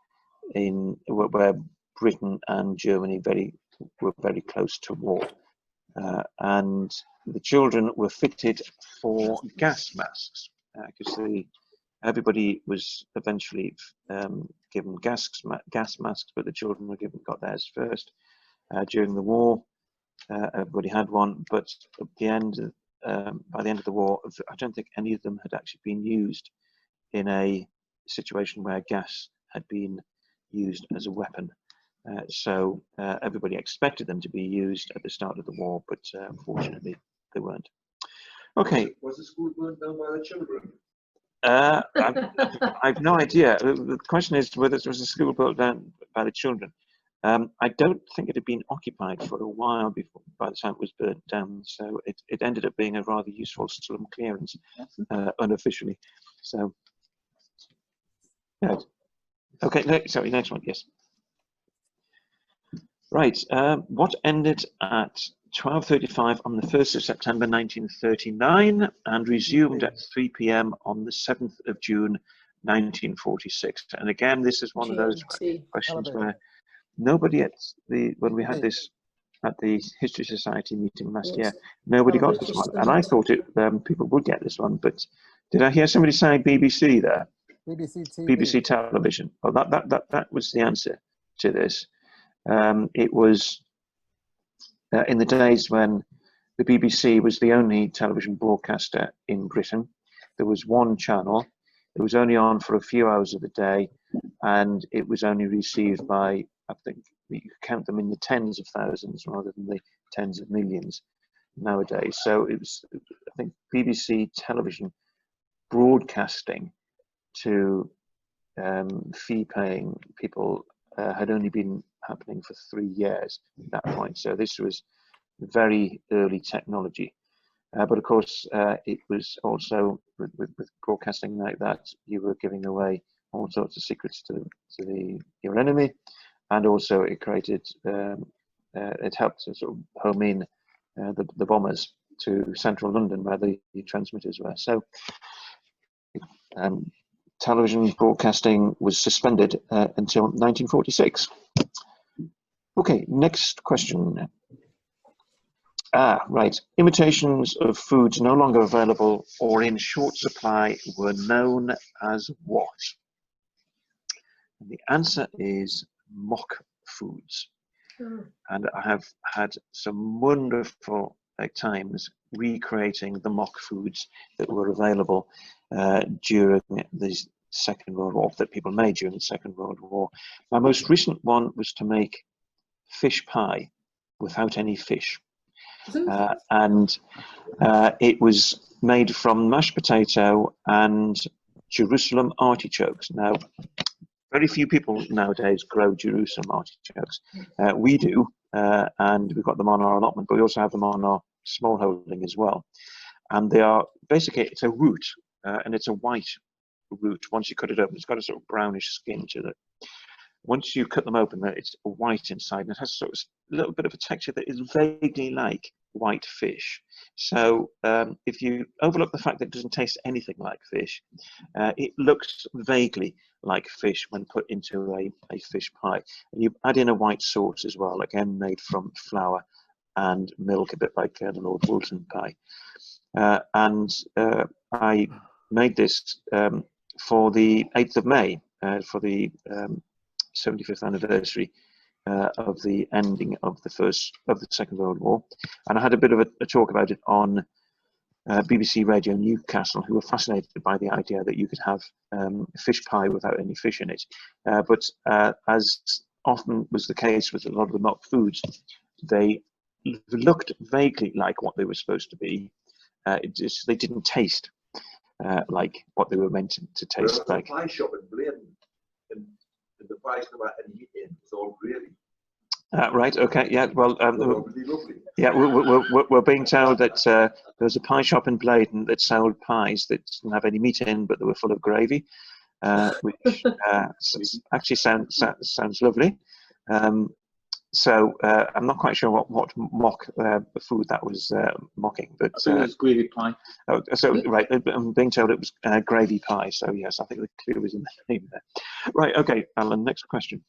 where Britain and Germany were very close to war, and the children were fitted for gas masks because everybody was eventually given gas masks, but the children got theirs first. During the war, everybody had one, but at the end, by the end of the war, I don't think any of them had actually been used in a situation where gas had been used as a weapon. So everybody expected them to be used at the start of the war, but unfortunately they weren't. Okay. Was the school burnt down by the children? I've no idea. The question is whether it was a school built down by the children. I don't think it had been occupied for a while by the time it was burnt down, so it ended up being a rather useful slum clearance, unofficially. So, yeah. Okay, next one, yes. Right, what ended at 12:35 on the 1st of September 1939 and resumed at 3 p.m. on the 7th of June 1946. And again, this is one of those questions where nobody when we had this at the History Society meeting last year, nobody got this one. And I thought people would get this one, but did I hear somebody say BBC there? BBC TV. BBC television. Well, that was the answer to this. It was in the days when the BBC was the only television broadcaster in Britain. There was one channel. It was only on for a few hours of the day, and it was only received by, I think, you could count them in the tens of thousands rather than the tens of millions nowadays. So it was, I think, BBC television broadcasting to fee-paying people had only been happening for 3 years at that point. So this was very early technology. But of course, it was also, with broadcasting like that, you were giving away all sorts of secrets to your enemy. And also it created, it helped to sort of home in the bombers to central London where the transmitters were. So television broadcasting was suspended until 1946. Okay, next question. Right. Imitations of foods no longer available or in short supply were known as what? And the answer is mock foods. And I have had some wonderful times recreating the mock foods that were available during the Second World War, that people made during the Second World War. My most recent one was to make fish pie without any fish. And it was made from mashed potato and Jerusalem artichokes. Now, very few people nowadays grow Jerusalem artichokes. We do, and we've got them on our allotment, but we also have them on our small holding as well. And they are basically, it's a root, and it's a white root. Once you cut it open, it's got a sort of brownish skin to it. Once you cut them open, it's white inside, and it has sort of a little bit of a texture that is vaguely like white fish. So if you overlook the fact that it doesn't taste anything like fish, it looks vaguely like fish when put into a fish pie. And you add in a white sauce as well, again made from flour and milk, a bit like the Lord Woolton pie. I made this for the 8th of May, for the 75th anniversary of the ending of the Second World War, and I had a bit of a talk about it on BBC Radio Newcastle, who were fascinated by the idea that you could have fish pie without any fish in it. But as often was the case with a lot of the mock foods, they looked vaguely like what they were supposed to be. They didn't taste like what they were meant to taste like. Pie shop in Bladen, and the pie's not any meat in, it's all gravy. Right. Okay. Yeah. Well. Really lovely. Yeah. We're being told that there was a pie shop in Bladen that sold pies that didn't have any meat in, but they were full of gravy, which actually sounds lovely. So I'm not quite sure what mock food that was mocking, but I think it was gravy pie. Oh, so right, I'm being told it was gravy pie. So yes, I think the clue was in the name there. Right. Okay, Alan. Next question.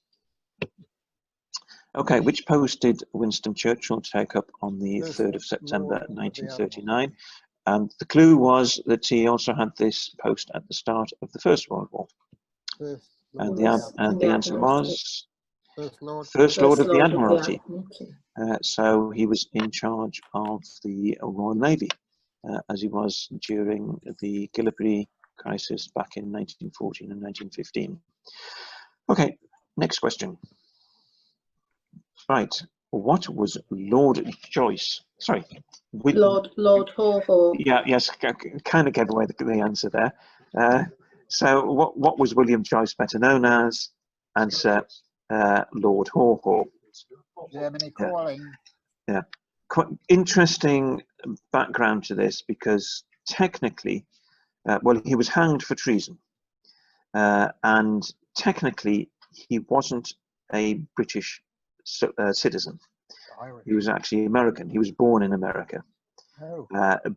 Okay, which post did Winston Churchill take up on the 3rd of September 1939? And the clue was that he also had this post at the start of the First World War. And the answer was First Lord of the Admiralty. So he was in charge of the Royal Navy, as he was during the Gallipoli crisis back in 1914 and 1915. Okay, next question. Right, what was Lord Joyce? Sorry, Lord Haw-Haw. Yeah, yes, kind of gave away the answer there. So, what was William Joyce better known as? Answer: Lord Haw-Haw. Germany calling. Yeah, quite interesting background to this, because technically, well, he was hanged for treason, and technically he wasn't a British citizen. He was actually American. He was born in America,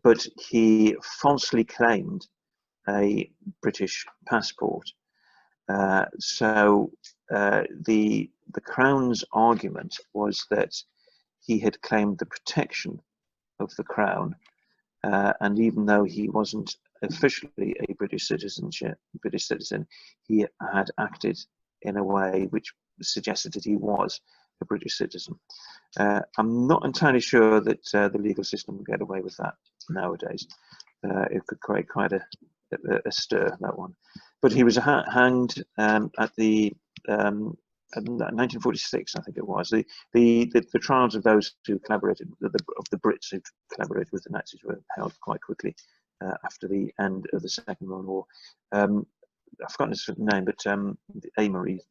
but he falsely claimed a British passport. So the Crown's argument was that he had claimed the protection of the Crown, and even though he wasn't officially a British citizen, he had acted in a way which suggested that he was a British citizen. I'm not entirely sure that the legal system will get away with that nowadays. It could create quite a stir, that one. But he was hanged at the 1946, I think it was. The trials of those who collaborated, of the Brits who collaborated with the Nazis, were held quite quickly after the end of the Second World War. I've forgotten his name, but Amory.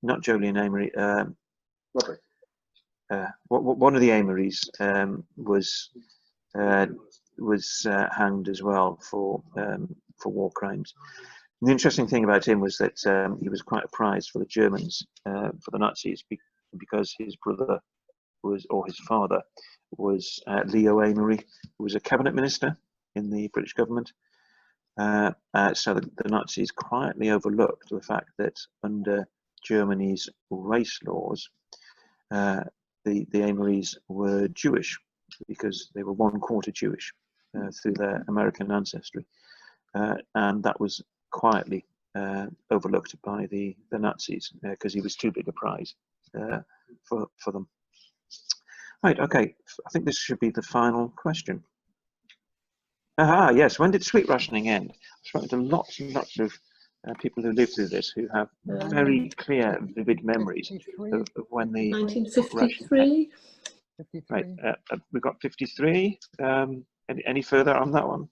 Not Jolyon Amory. One of the Amorys was hanged as well for war crimes. And the interesting thing about him was that he was quite a prize for the Germans, for the Nazis, because his brother or his father was Leo Amory, who was a cabinet minister in the British government. So the Nazis quietly overlooked the fact that under Germany's race laws, the Amorys were Jewish, because they were 1/4 Jewish through their American ancestry, and that was quietly overlooked by the Nazis, because he was too big a prize for them. Right, okay, I think this should be the final question. Aha, yes, when did sweet rationing end? I've spoken to lots and lots of people who lived through this, who have very clear, vivid memories of when the 1953. Right, we've got 53. Any further on that one?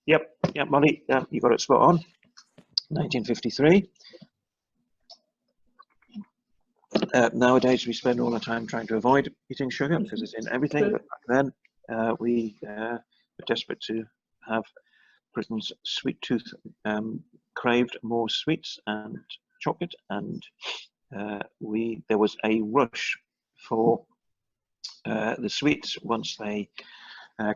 Yep, Molly, you got it spot on. 1953. Nowadays, we spend all our time trying to avoid eating sugar because it's in everything. True. But back then, we were desperate to have Britain's sweet tooth craved more sweets and chocolate, and there was a rush for the sweets once they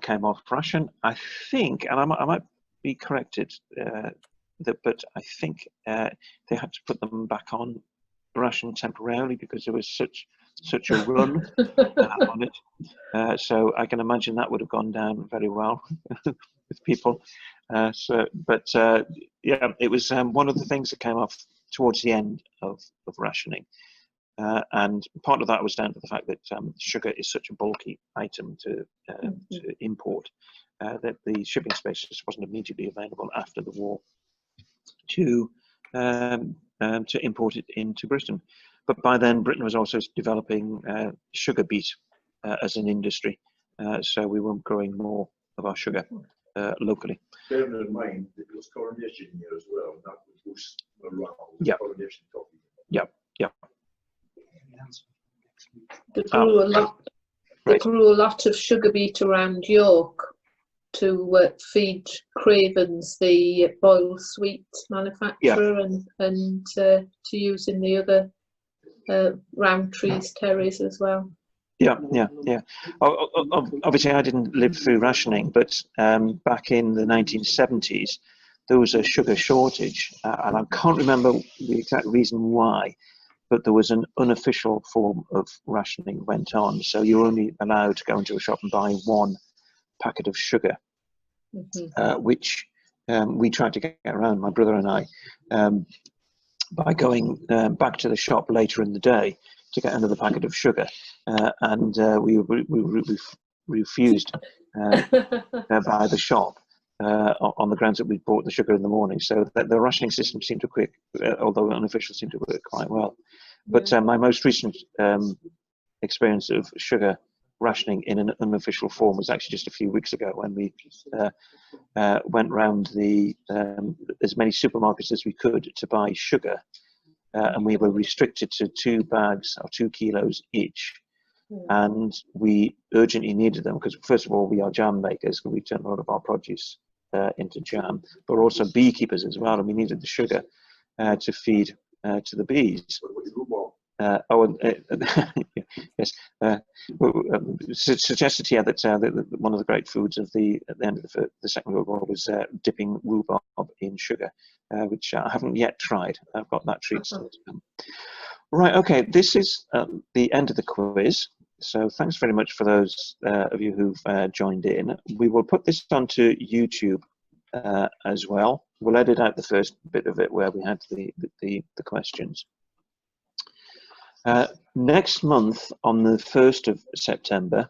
came off ration. I think, and I might be corrected, but I think they had to put them back on ration temporarily because there was such a run on it. So I can imagine that would have gone down very well with people. Yeah, it was one of the things that came off towards the end of rationing. And part of that was down to the fact that sugar is such a bulky item to import that the shipping space just wasn't immediately available after the war to import it into Britain. But by then, Britain was also developing sugar beet as an industry, so we were growing more of our sugar locally. Bearing in mind that it was coronation year as well, and that was around coronation topic. Yeah. They grew a lot. They grew a lot of sugar beet around York to feed Cravens, the boiled sweet manufacturer, and to use in the other Roundtree's terriers as well. Yeah. Obviously, I didn't live through rationing, but back in the 1970s, there was a sugar shortage, and I can't remember the exact reason why, but there was an unofficial form of rationing went on. So you're only allowed to go into a shop and buy one packet of sugar, which we tried to get around, my brother and I, by going back to the shop later in the day to get another packet of sugar, and we refused by the shop on the grounds that we bought the sugar in the morning. So that the rationing system seemed to work, although unofficial, seemed to work quite well. But my most recent experience of sugar rationing in an unofficial form was actually just a few weeks ago when we went round as many supermarkets as we could to buy sugar, and we were restricted to 2 bags or 2 kilos each, and we urgently needed them because, first of all, we are jam makers, we turn a lot of our produce into jam, but also beekeepers as well, and we needed the sugar to feed to the bees. Yes. Suggested here that one of the great foods of at the end of the Second World War was dipping rhubarb in sugar, which I haven't yet tried. I've got that treat still to come. Right. Okay. This is the end of the quiz. So thanks very much for those of you who've joined in. We will put this onto YouTube as well. We'll edit out the first bit of it where we had the questions. Next month, on the 1st of September,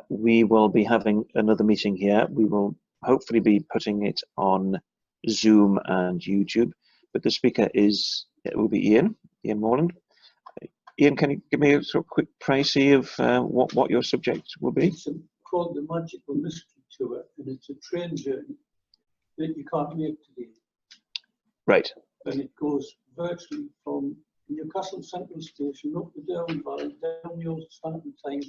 we will be having another meeting here. We will hopefully be putting it on Zoom and YouTube, but the speaker will be Ian Morland. Ian, can you give me a sort of quick précis of what your subject will be? It's called the Magical Mystery Tour, and it's a train journey that you can't make today. Right. And it goes virtually from Newcastle Central Station up the Derwent Valley, down the old Stanton Time,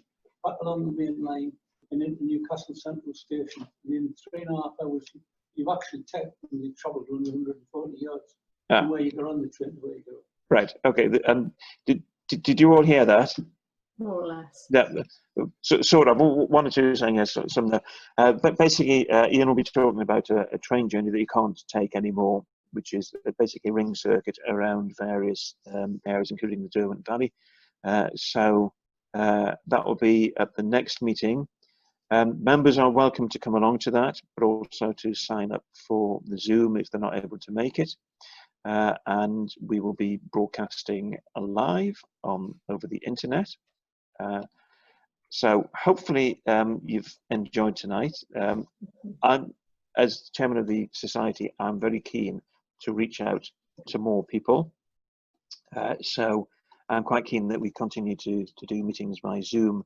back along the main line, and into Newcastle Central Station. And in 3.5 hours, you've actually technically travelled only 140 yards from where you got on the train to where you go. Right. Okay. And did you all hear that? More or less. Yeah. Sort of. One or two saying yes, some no. But basically, Ian will be talking about a train journey that you can't take anymore, which is basically a ring circuit around various areas, including the Derwent Valley. So that will be at the next meeting. Members are welcome to come along to that, but also to sign up for the Zoom if they're not able to make it. And we will be broadcasting live over the internet. So hopefully you've enjoyed tonight. As chairman of the society, I'm very keen to reach out to more people. So I'm quite keen that we continue to do meetings by Zoom,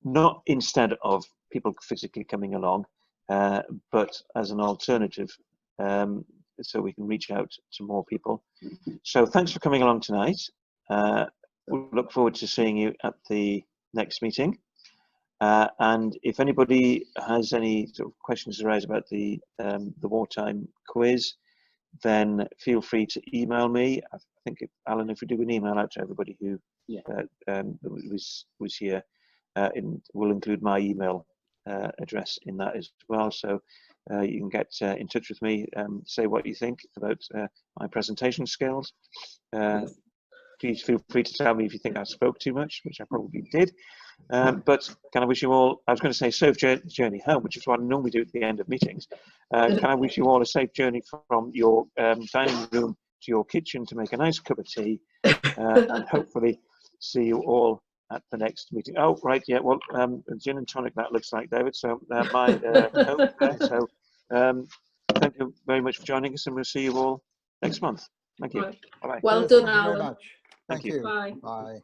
not instead of people physically coming along, but as an alternative, so we can reach out to more people. So thanks for coming along tonight. we'll look forward to seeing you at the next meeting. And if anybody has any sort of questions arise about the wartime quiz, then feel free to email me. I think, Alan, if we do an email out to everybody who was here, we'll include my email address in that as well. So you can get in touch with me, say what you think about my presentation skills. Please feel free to tell me if you think I spoke too much, which I probably did. But can I wish you all, I was going to say safe journey home, which is what I normally do at the end of meetings. Can I wish you all a safe journey from your dining room to your kitchen to make a nice cup of tea, and hopefully see you all at the next meeting. Oh, right, yeah, well, gin and tonic, that looks like, David. So my Coke there. So thank you very much for joining us, and we'll see you all next month. Thank you. Right. Bye-bye. Well Yes, done, thank you very Alan. much. Thank Thank you. you. Bye. Bye.